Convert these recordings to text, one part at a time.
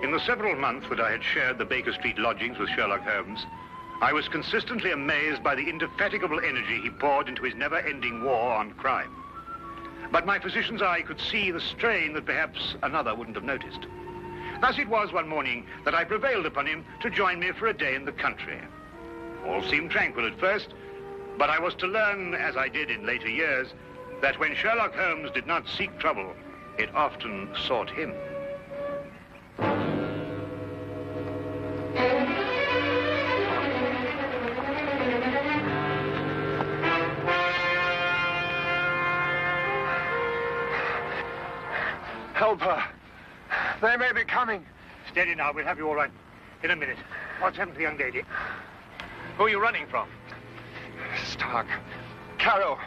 In the several months that I had shared the Baker Street lodgings with Sherlock Holmes, I was consistently amazed by the indefatigable energy he poured into his never-ending war on crime. But my physician's eye could see the strain that perhaps another wouldn't have noticed. Thus it was one morning that I prevailed upon him to join me for a day in the country. All seemed tranquil at first, but I was to learn, as I did in later years, that when Sherlock Holmes did not seek trouble, it often sought him. Help her. They may be coming. Steady now, we'll have you all right in a minute. What's happened to the young lady? Who are you running from? Stark. Carroll.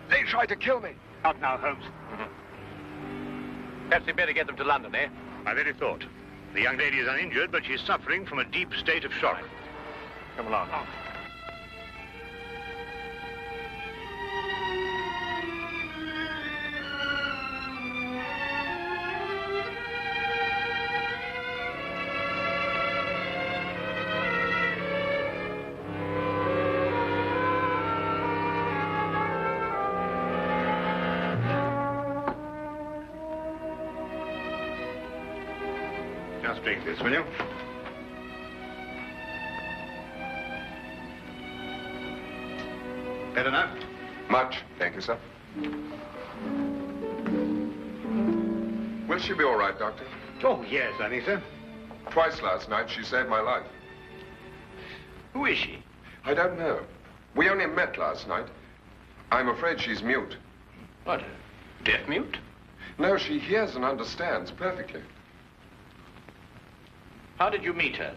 They tried to kill me. Out now, Holmes. Perhaps we'd better get them to London, eh? My very thought. The young lady is uninjured, but she's suffering from a deep state of shock. Come along. Oh. Just drink this, will you? Better now? Much, thank you, sir. Will she be all right, Doctor? Oh, yes, I think so. Twice last night she saved my life. Who is she? I don't know. We only met last night. I'm afraid she's mute. What, deaf mute? No, she hears and understands perfectly. How did you meet her?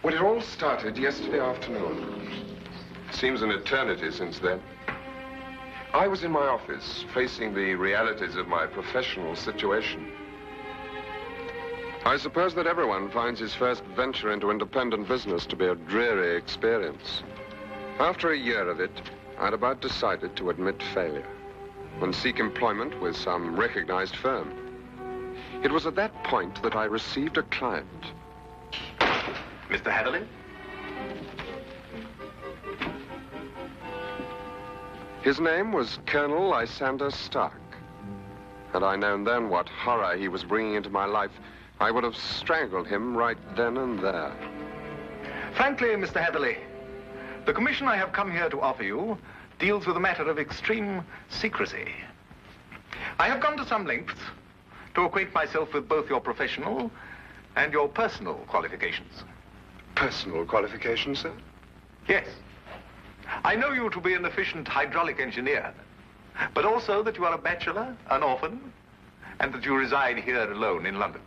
Well, it all started yesterday afternoon. Seems an eternity since then. I was in my office, facing the realities of my professional situation. I suppose that everyone finds his first venture into independent business to be a dreary experience. After a year of it, I'd about decided to admit failure and seek employment with some recognized firm. It was at that point that I received a client. Mr. Hatherley? His name was Colonel Lysander Stark. Had I known then what horror he was bringing into my life, I would have strangled him right then and there. Frankly, Mr. Hatherley, the commission I have come here to offer you deals with a matter of extreme secrecy. I have gone to some lengths to acquaint myself with both your professional and your personal qualifications. Personal qualifications, sir? Yes. I know you to be an efficient hydraulic engineer, but also that you are a bachelor, an orphan, and that you reside here alone in London.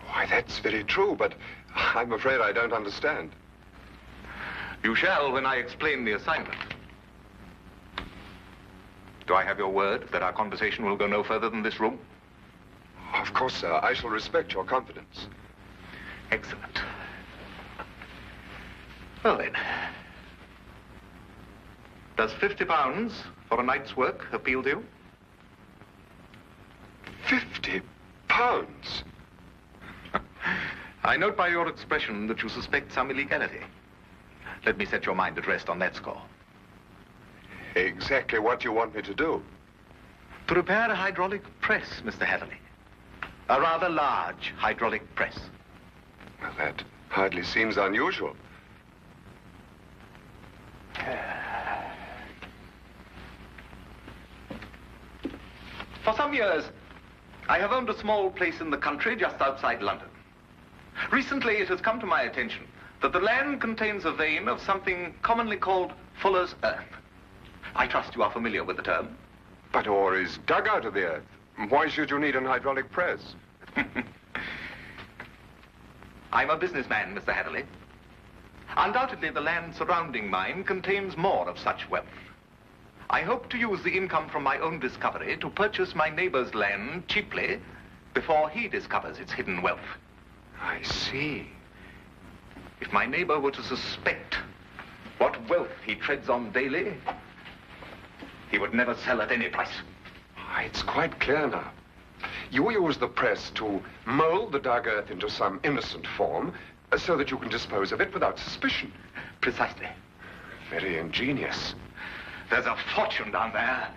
Why, that's very true, but I'm afraid I don't understand. You shall when I explain the assignment. Do I have your word that our conversation will go no further than this room? Of course, sir. I shall respect your confidence. Excellent. Well, then. Does £50 for a night's work appeal to you? £50? I note by your expression that you suspect some illegality. Let me set your mind at rest on that score. Exactly what you want me to do? To repair a hydraulic press, Mr. Hatherley. A rather large hydraulic press. Well, that hardly seems unusual. For some years, I have owned a small place in the country just outside London. Recently, it has come to my attention that the land contains a vein of something commonly called fuller's earth. I trust you are familiar with the term. But ore is dug out of the earth. Why should you need an hydraulic press? I'm a businessman, Mr. Hatherley. Undoubtedly, the land surrounding mine contains more of such wealth. I hope to use the income from my own discovery to purchase my neighbor's land cheaply before he discovers its hidden wealth. I see. If my neighbor were to suspect what wealth he treads on daily, he would never sell at any price. It's quite clear now. You use the press to mold the dark earth into some innocent form so that you can dispose of it without suspicion. Precisely. Very ingenious. There's a fortune down there.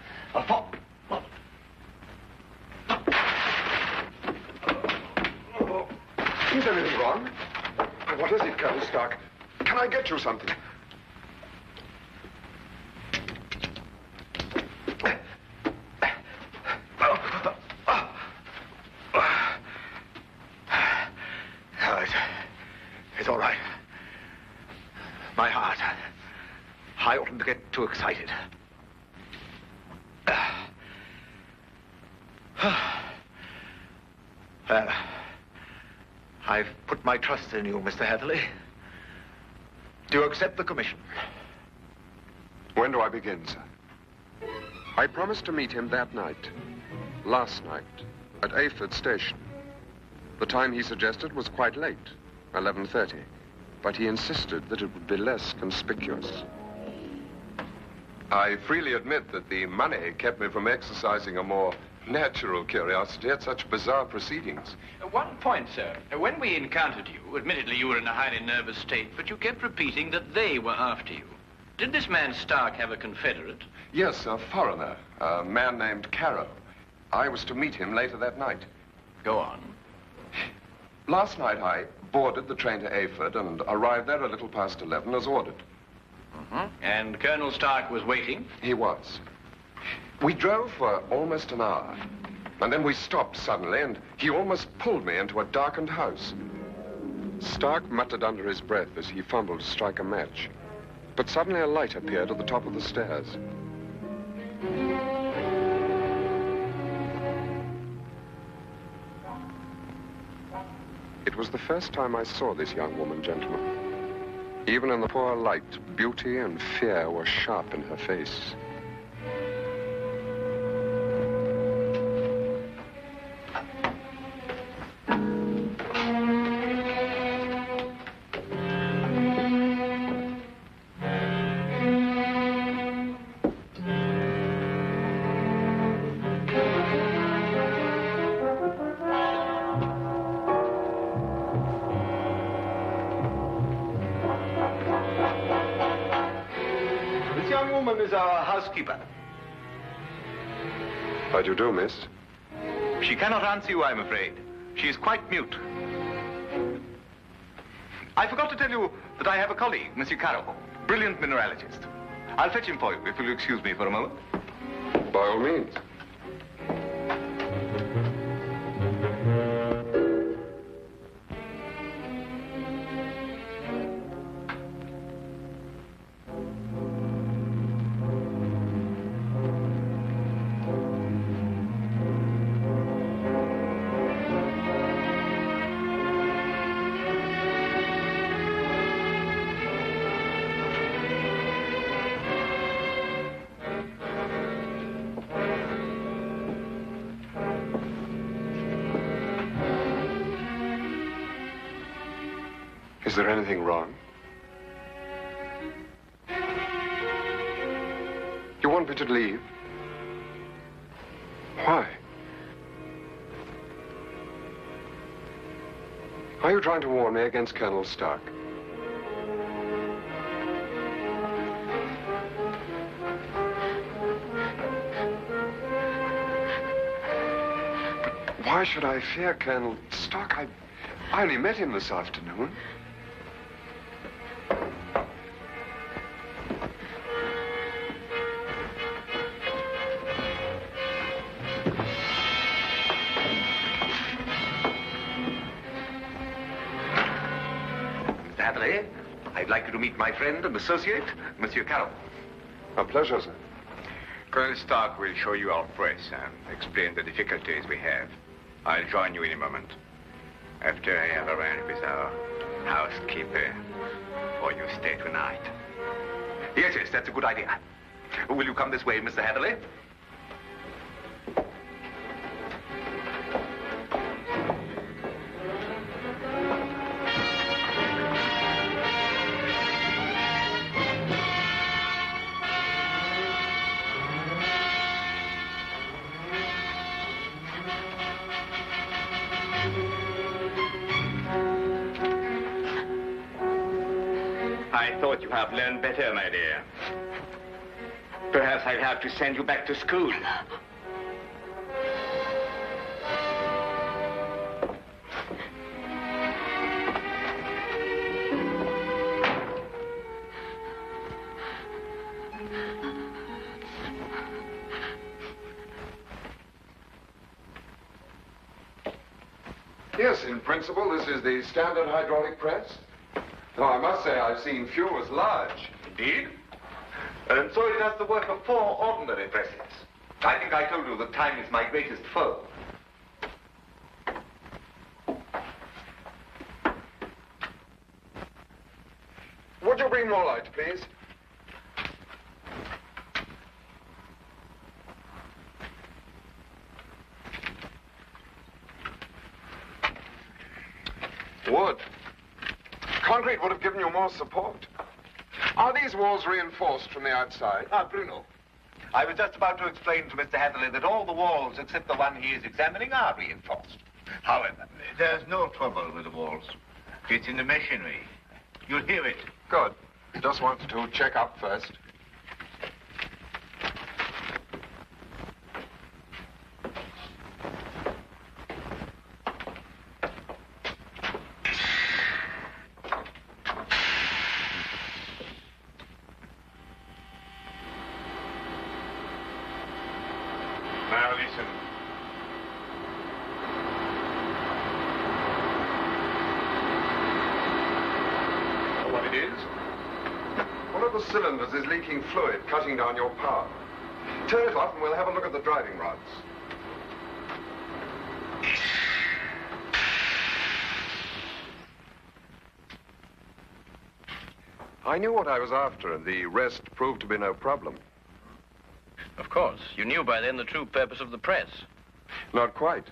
Is anything wrong? What is it, Colonel Stark? Can I get you something? It's all right. My heart. I oughtn't to get too excited. I've put my trust in you, Mr. Hatherley. Do you accept the commission? When do I begin, sir? I promised to meet him that night. Last night, at Ayford Station. The time he suggested was quite late, 11:30. But he insisted that it would be less conspicuous. I freely admit that the money kept me from exercising a more natural curiosity at such bizarre proceedings. One point, sir. When we encountered you, admittedly you were in a highly nervous state, but you kept repeating that they were after you. Did this man Stark have a confederate? Yes, a foreigner, a man named Carrow. I was to meet him later that night. Go on. Last night I boarded the train to Ayford and arrived there a little past 11 as ordered. And Colonel Stark was waiting? He was. We drove for almost an hour, and then we stopped suddenly, and he almost pulled me into a darkened house. Stark muttered under his breath as he fumbled to strike a match. But suddenly a light appeared at the top of the stairs. It was the first time I saw this young woman, gentlemen. Even in the poor light, beauty and fear were sharp in her face. Is our housekeeper. How do you do, miss? She cannot answer you, I'm afraid. She is quite mute. I forgot to tell you that I have a colleague, Monsieur Carroll, brilliant mineralogist. I'll fetch him for you, if you'll excuse me for a moment. By all means. Is there anything wrong? You want me to leave? Why? Are you trying to warn me against Colonel Stark? But why should I fear Colonel Stark? I only met him this afternoon. I'd like you to meet my friend and associate, Monsieur Carroll. A pleasure, sir. Colonel Stark will show you our press and explain the difficulties we have. I'll join you in a moment. After I have arranged with our housekeeper for your stay tonight. Yes, that's a good idea. Will you come this way, Mr. Hatherley? I thought you have learned better, my dear. Perhaps I'll have to send you back to school. Yes, in principle, this is the standard hydraulic press. Though I must say I've seen few as large. Indeed? And so it does the work of 4 ordinary presses. I think I told you that time is my greatest foe. Would you bring more light, please? Wood. Concrete would have given you more support. Are these walls reinforced from the outside? Ah, Bruno. I was just about to explain to Mr. Hatherley that all the walls except the one he is examining are reinforced. However, There's no trouble with the walls. It's in the machinery. You'll hear it. Good. Just wanted to check up first. Now listen. Know what it is? One of the cylinders is leaking fluid, cutting down your power. Turn it off and we'll have a look at the driving rods. I knew what I was after, and the rest proved to be no problem. Of course. You knew by then the true purpose of the press. Not quite.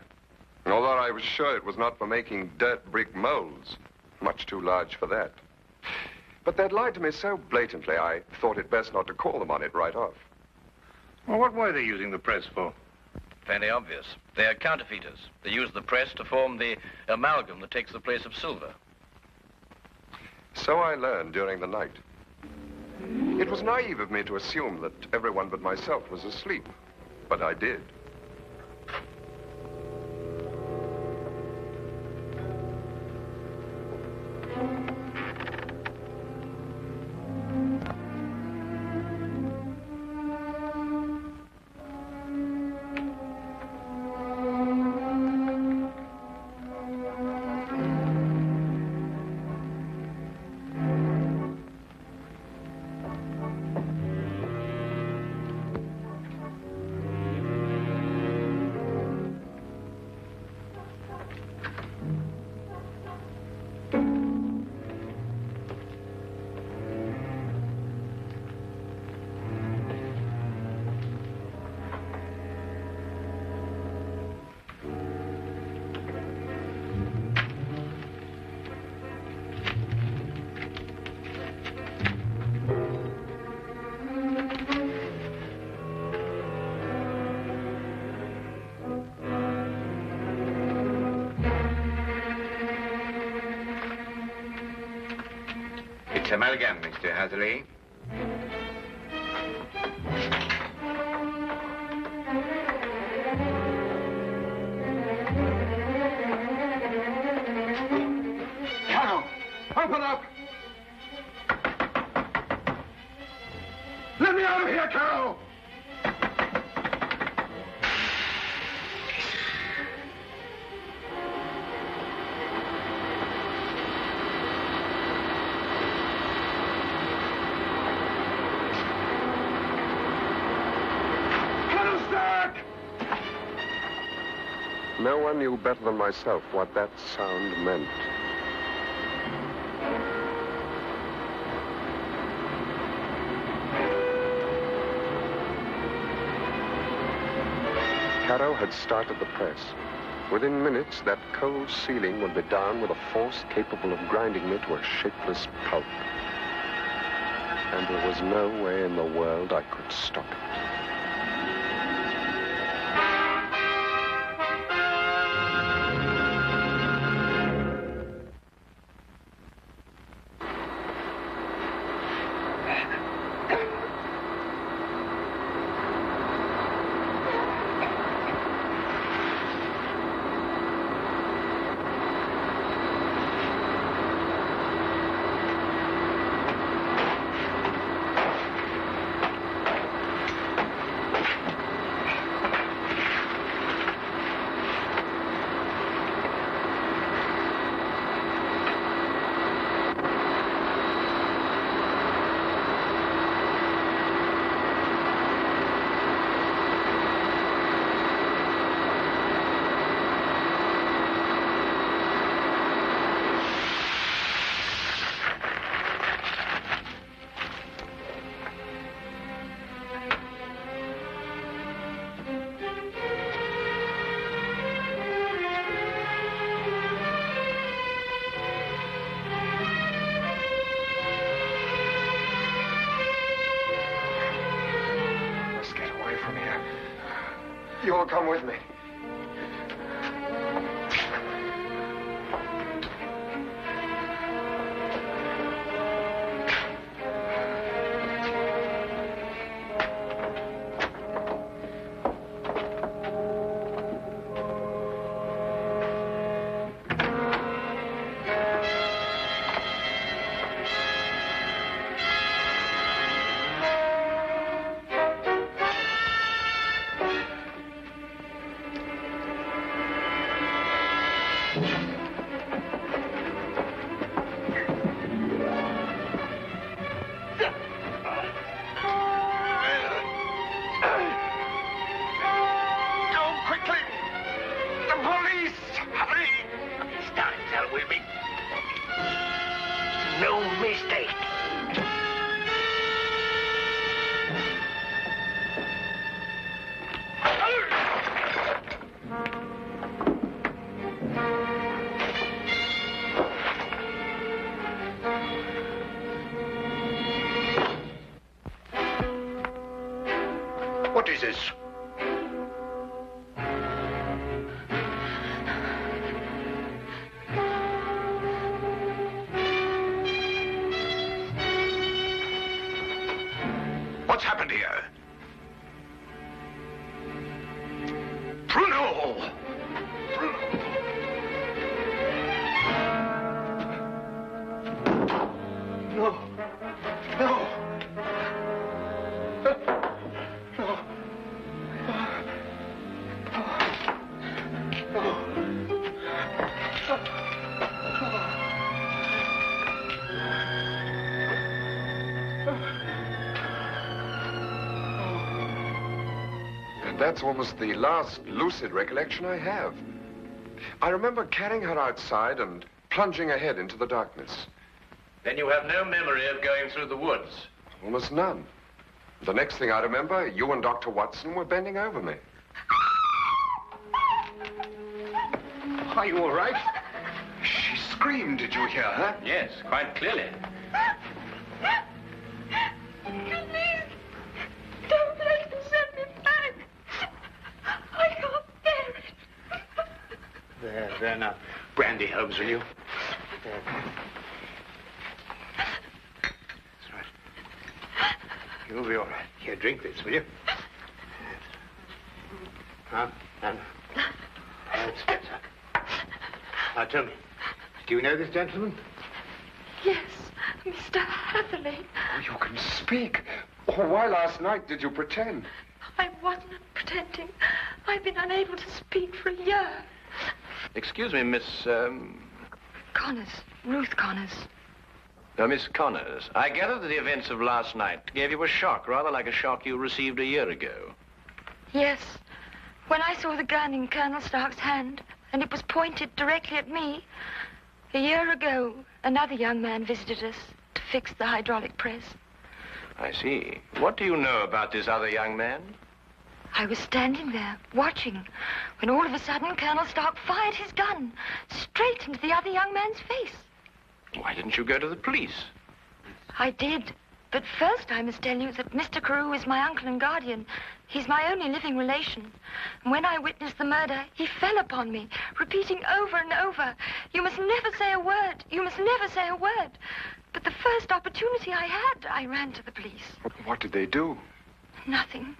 Although I was sure it was not for making dirt brick molds. Much too large for that. But they'd lied to me so blatantly, I thought it best not to call them on it right off. Well, what were they using the press for? Fairly obvious. They are counterfeiters. They use the press to form the amalgam that takes the place of silver. So I learned during the night. It was naive of me to assume that everyone but myself was asleep, but I did. Amalgam, Mr. Hatherley. Carol, open up! Let me out of here, Carol! No one knew better than myself what that sound meant. Caro had started the press. Within minutes, that cold ceiling would be down with a force capable of grinding me to a shapeless pulp. And there was no way in the world I could stop it. You'll come with me. What is this? What's happened here? Bruno! No. No. That's almost the last lucid recollection I have. I remember carrying her outside and plunging ahead into the darkness. Then you have no memory of going through the woods? Almost none. The next thing I remember, you and Dr. Watson were bending over me. Are you all right? She screamed. Did you hear her? Yes, quite clearly. Please, don't let him send me back. I can't bear it. There now. Brandy, Holmes, will you? There. That's right. You'll be all right. Here, drink this, will you? Now. That's better. Now, tell me, do you know this gentleman? Yes, Mr. Hatherley. Oh, you can speak. Oh, why last night did you pretend? I wasn't pretending. I've been unable to speak for a year. Excuse me, Miss, Connors. Ruth Connors. Miss Connors. I gather that the events of last night gave you a shock, rather like a shock you received a year ago. Yes. When I saw the gun in Colonel Stark's hand, and it was pointed directly at me, a year ago, another young man visited us to fix the hydraulic press. I see. What do you know about this other young man? I was standing there, watching, when all of a sudden Colonel Stark fired his gun straight into the other young man's face. Why didn't you go to the police? I did. But first I must tell you that Mr. Carew is my uncle and guardian. He's my only living relation. And when I witnessed the murder, he fell upon me, repeating over and over, "You must never say a word. You must never say a word." But the first opportunity I had, I ran to the police. What did they do? Nothing.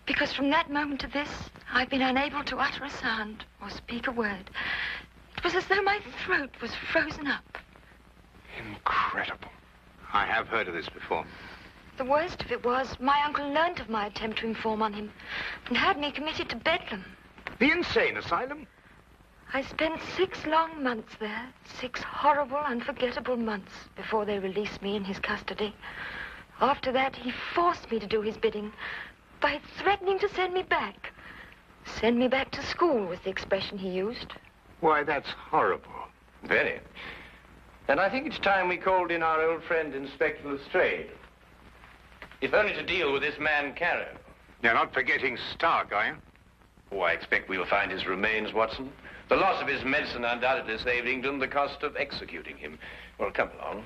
Because from that moment to this, I've been unable to utter a sound or speak a word. It was as though my throat was frozen up. Incredible. I have heard of this before. The worst of it was, my uncle learned of my attempt to inform on him and had me committed to Bedlam. The insane asylum? I spent 6 long months there, 6 horrible, unforgettable months before they released me in his custody. After that, he forced me to do his bidding by threatening to send me back. Send me back to school was the expression he used. Why, that's horrible. Very. And I think it's time we called in our old friend, Inspector Lestrade. If only to deal with this man, Carew. You're not forgetting Stark, are you? Oh, I expect we'll find his remains, Watson. The loss of his medicine undoubtedly saved England the cost of executing him. Well, come along.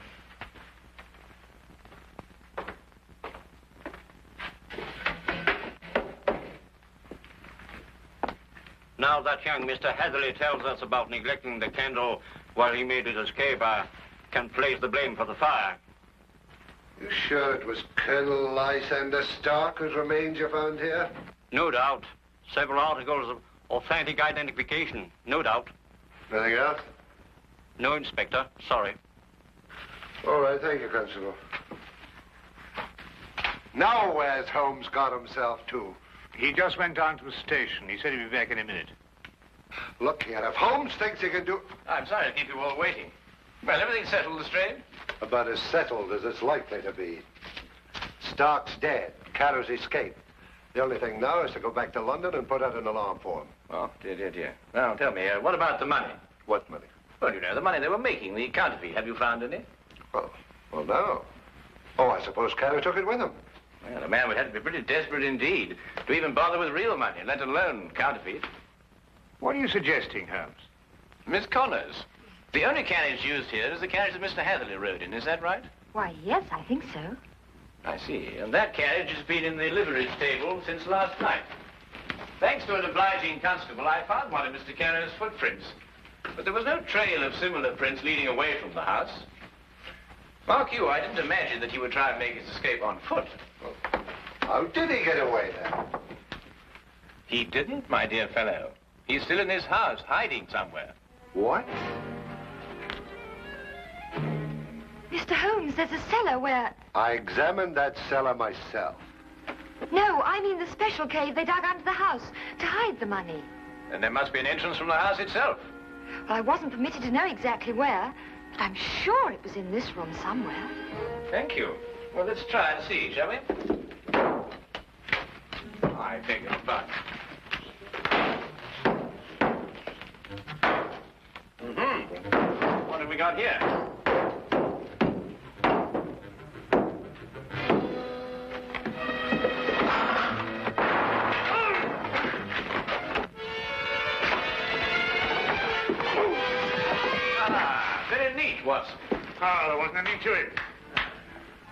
Now that young Mr. Heatherly tells us about neglecting the candle while he made his escape, I can place the blame for the fire. You sure it was Colonel Lysander Stark whose remains you found here? No doubt. Several articles of authentic identification, no doubt. Nothing else? No, Inspector. Sorry. All right, thank you, Constable. Now where's Holmes got himself to? He just went down to the station. He said he'd be back in a minute. Look here, if Holmes thinks he can do... I'm sorry to keep you all waiting. Well, everything's settled, Lestrade? About as settled as it's likely to be. Stark's dead. Carrow's escaped. The only thing now is to go back to London and put out an alarm for him. Oh, dear. Now, tell me, what about the money? What money? Well, you know, the money they were making, the counterfeit. Have you found any? Well, no. Oh, I suppose Carrow took it with him. Well, the man would have to be pretty desperate indeed to even bother with real money, let alone counterfeit. What are you suggesting, Holmes? Miss Connors, the only carriage used here is the carriage that Mr. Hatherley rode in. Is that right? Why, yes, I think so. I see. And that carriage has been in the livery stable since last night. Thanks to an obliging constable, I found one of Mr. Carrow's footprints. But there was no trail of similar prints leading away from the house. Mark you, I didn't imagine that he would try and make his escape on foot. Well, how did he get away, then? He didn't, my dear fellow. He's still in his house, hiding somewhere. What? Mr. Holmes, there's a cellar where... I examined that cellar myself. No, I mean the special cave they dug under the house to hide the money. And there must be an entrance from the house itself. Well, I wasn't permitted to know exactly where, but I'm sure it was in this room somewhere. Thank you. Well, let's try and see, shall we? I beg your pardon. What have we got here? Very neat, Watson. Oh, there wasn't anything to it.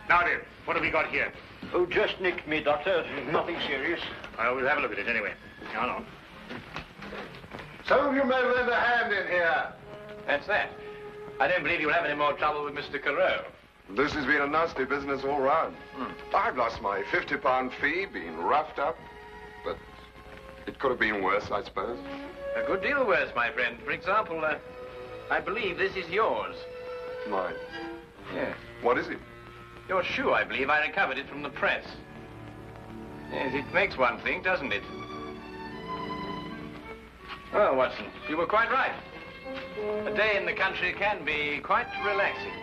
Now, dear, what have we got here? Oh, just nicked me, Doctor. Nothing serious. Well, we'll have a look at it anyway. Hold on. Some of you men lend a hand in here. That's that. I don't believe you'll have any more trouble with Mr. Carew. This has been a nasty business all round. I've lost my £50 fee, been roughed up, but it could have been worse, I suppose. A good deal worse, my friend. For example, I believe this is yours. Mine. Yes. What is it? Your shoe, I believe. I recovered it from the press. Yes, it makes one think, doesn't it? Well, Watson, you were quite right. A day in the country can be quite relaxing.